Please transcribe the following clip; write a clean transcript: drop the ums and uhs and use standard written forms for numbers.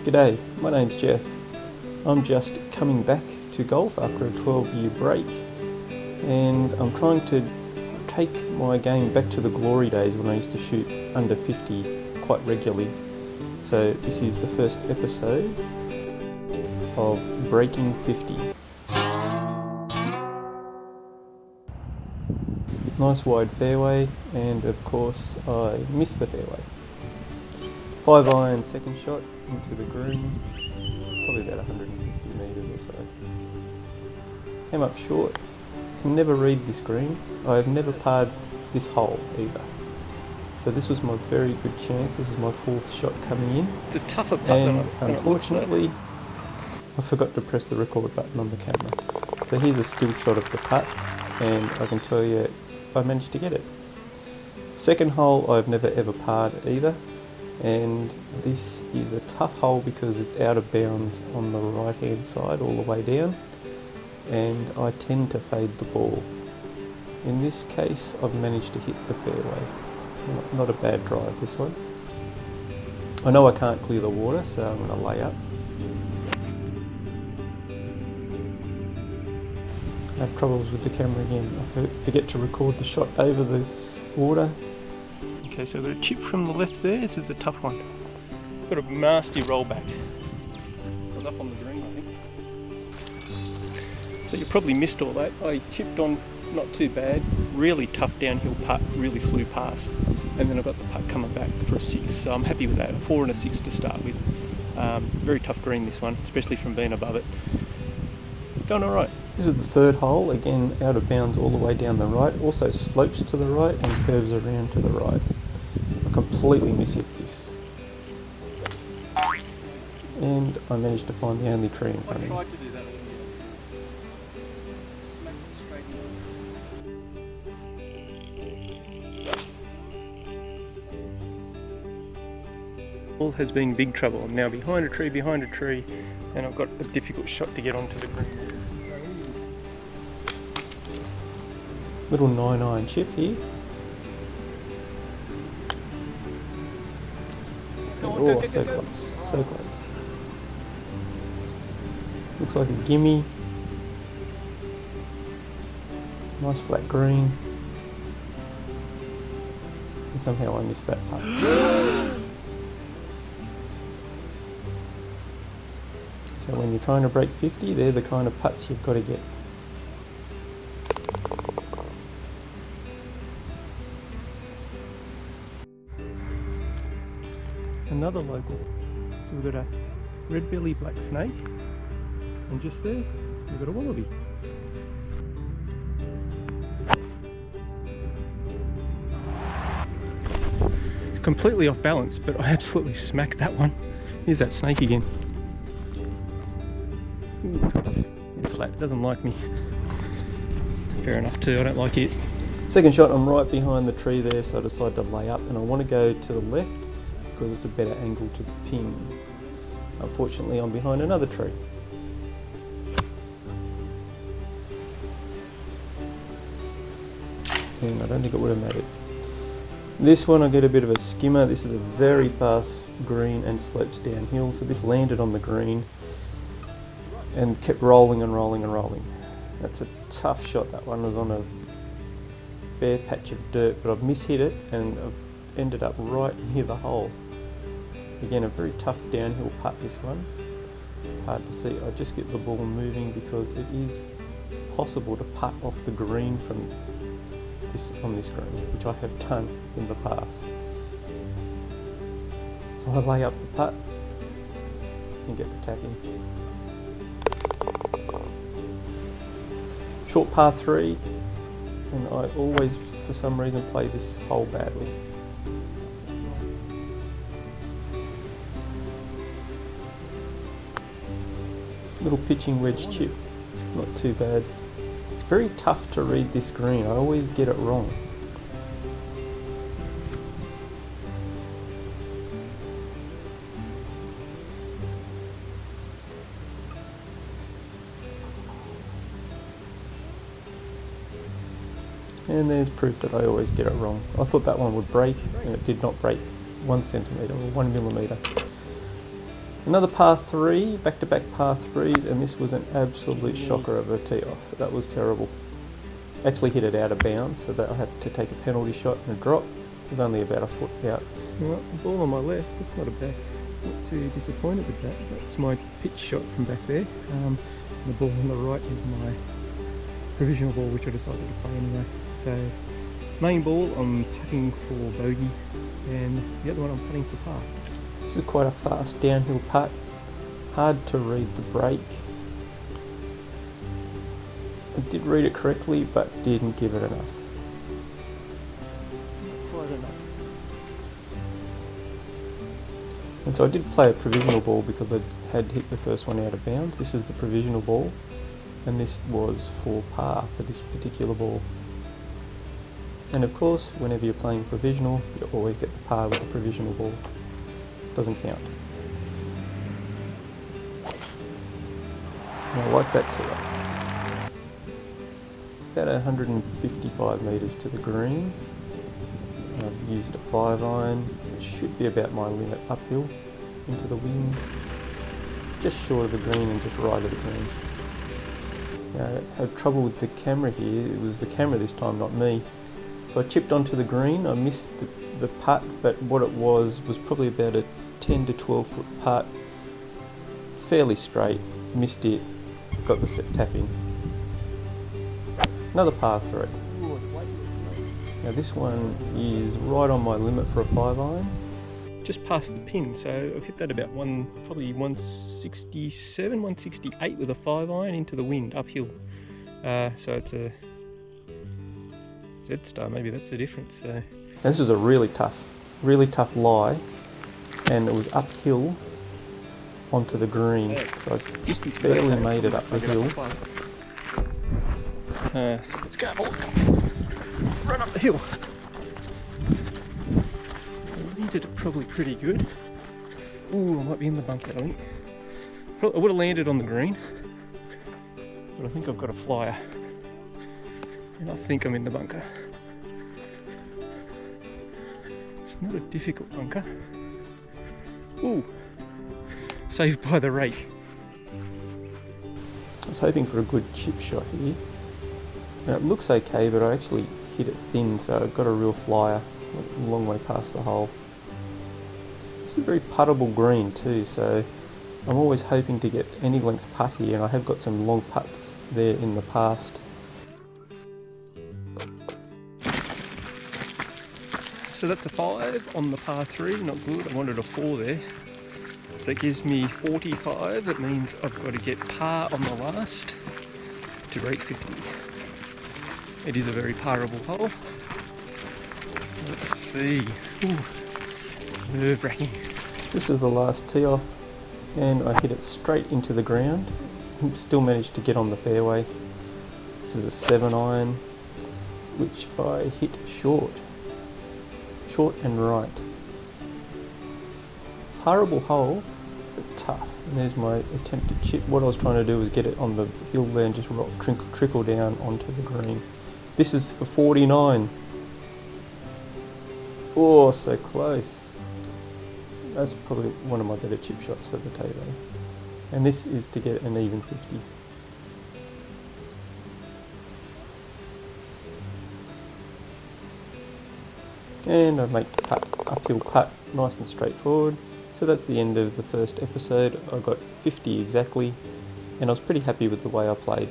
G'day, my name's Jeff. I'm just coming back to golf after a 12-year break, and I'm trying to take my game back to the glory days when I used to shoot under 50 quite regularly. So this is the first episode of Breaking 50. Nice wide fairway, and of course I missed the fairway. 5-iron second shot into the green, probably about 150 metres or so. Came up short. Can never read this green. I have never parred this hole either. So this was my very good chance. This is my fourth shot coming in. It's a tougher putt and than unfortunately I forgot to press the record button on the camera. So here's a still shot of the putt, and I can tell you I managed to get it. Second hole I've never ever parred either, and this is a tough hole because it's out of bounds on the right hand side all the way down, and I tend to fade the ball. In this case I've managed to hit the fairway. Not a bad drive this one. I know I can't clear the water, so I'm going to lay up. I have troubles with the camera again. I forget to record the shot over the water. Okay, so I've got a chip from the left there. This is a tough one. Got a nasty rollback. Got up on the green, I think. So you probably missed all that. I chipped on, not too bad. Really tough downhill putt, really flew past. And then I got the putt coming back for a 6, so I'm happy with that. A 4 and a 6 to start with. Very tough green this one, especially from being above it. Going alright. This is the third hole, again out of bounds all the way down the right, also slopes to the right and curves around to the right. I completely mishit this. And I managed to find the only tree in front of me. All has been big trouble. I'm now behind a tree, and I've got a difficult shot to get onto the green. Little 9-iron chip here. Oh, so close, so close. Looks like a gimme. Nice flat green. And somehow I missed that putt. So when you're trying to break 50, they're the kind of putts you've got to get. Another local. So we've got a red belly black snake, and just there we've got a wallaby. It's completely off balance, but I absolutely smacked that one. Here's that snake again. Ooh, flat, doesn't like me. Fair enough too, I don't like it. Second shot, I'm right behind the tree there, so I decided to lay up, and I want to go to the left because it's a better angle to the pin. Unfortunately, I'm behind another tree. And I don't think it would have made it. This one I get a bit of a skimmer. This is a very fast green and slopes downhill, so this landed on the green and kept rolling and rolling and rolling. That's a tough shot. That one was on a bare patch of dirt, but I've mishit it and I've ended up right near the hole. Again, a very tough downhill putt this one. It's hard to see. I just get the ball moving because it is possible to putt off the green from this on this green, which I have done in the past. So I lay up the putt and get the tap in. Short par 3, and I always, for some reason, play this hole badly. Little pitching wedge chip, not too bad. It's very tough to read this green, I always get it wrong. And there's proof that I always get it wrong. I thought that one would break, and it did not break 1 centimetre or 1 millimetre. Another par 3, back-to-back par 3s, and this was an absolute shocker of a tee-off. That was terrible. Actually hit it out of bounds, so that I had to take a penalty shot and a drop. It was only about a foot out. Well, the ball on my left, that's not not too disappointed with that. That's my pitch shot from back there. The ball on the right is my provisional ball, which I decided to play anyway. So, main ball I'm putting for bogey, and the other one I'm putting for par. This is quite a fast downhill putt. Hard to read the break. I did read it correctly, but didn't give it enough. Not quite enough. And so I did play a provisional ball because I had hit the first one out of bounds. This is the provisional ball, and this was for par for this particular ball. And of course, whenever you're playing provisional, you always get the par with the provisional ball. Doesn't count. And I like that tee-off. About 155 metres to the green. I've used a 5-iron, which should be about my limit uphill into the wind. Just short of the green and just right of the green. Now, I had trouble with the camera here. It was the camera this time, not me. So I chipped onto the green. I missed the putt, but what it was probably about a 10 to 12 foot putt. Fairly straight. Missed it. Got the set tap in. Another par 3. Now this one is right on my limit for a 5-iron. Just past the pin, so I've hit that about probably 167, 168 with a 5-iron into the wind uphill. So it's a Z-star, maybe that's the difference. So this was a really tough lie, and it was uphill onto the green, so I just barely made it up the hill. So let's go, run up the hill. I landed it probably pretty good. Ooh, I might be in the bunker, I think. I would have landed on the green, but I think I've got a flyer, and I think I'm in the bunker. It's not a difficult bunker. Ooh, saved by the rake. I was hoping for a good chip shot here. Now it looks okay, but I actually hit it thin, so I've got a real flyer a long way past the hole. This is a very puttable green too, so I'm always hoping to get any length putt here, and I have got some long putts there in the past. So that's a 5 on the par 3, not good. I wanted a 4 there. So that gives me 45. That means I've got to get par on the last to rake 50. It is a very parable hole. Let's see. Ooh, nerve-wracking. This is the last tee off, and I hit it straight into the ground. Still managed to get on the fairway. This is a 7-iron, which I hit short and right. Parable hole, but tough. And there's my attempt to chip. What I was trying to do was get it on the hill there and just trickle down onto the green. This is for 49. Oh, so close. That's probably one of my better chip shots for the day though. And this is to get an even 50. And I make the putt, uphill putt, nice and straightforward. So that's the end of the first episode. I got 50 exactly, and I was pretty happy with the way I played.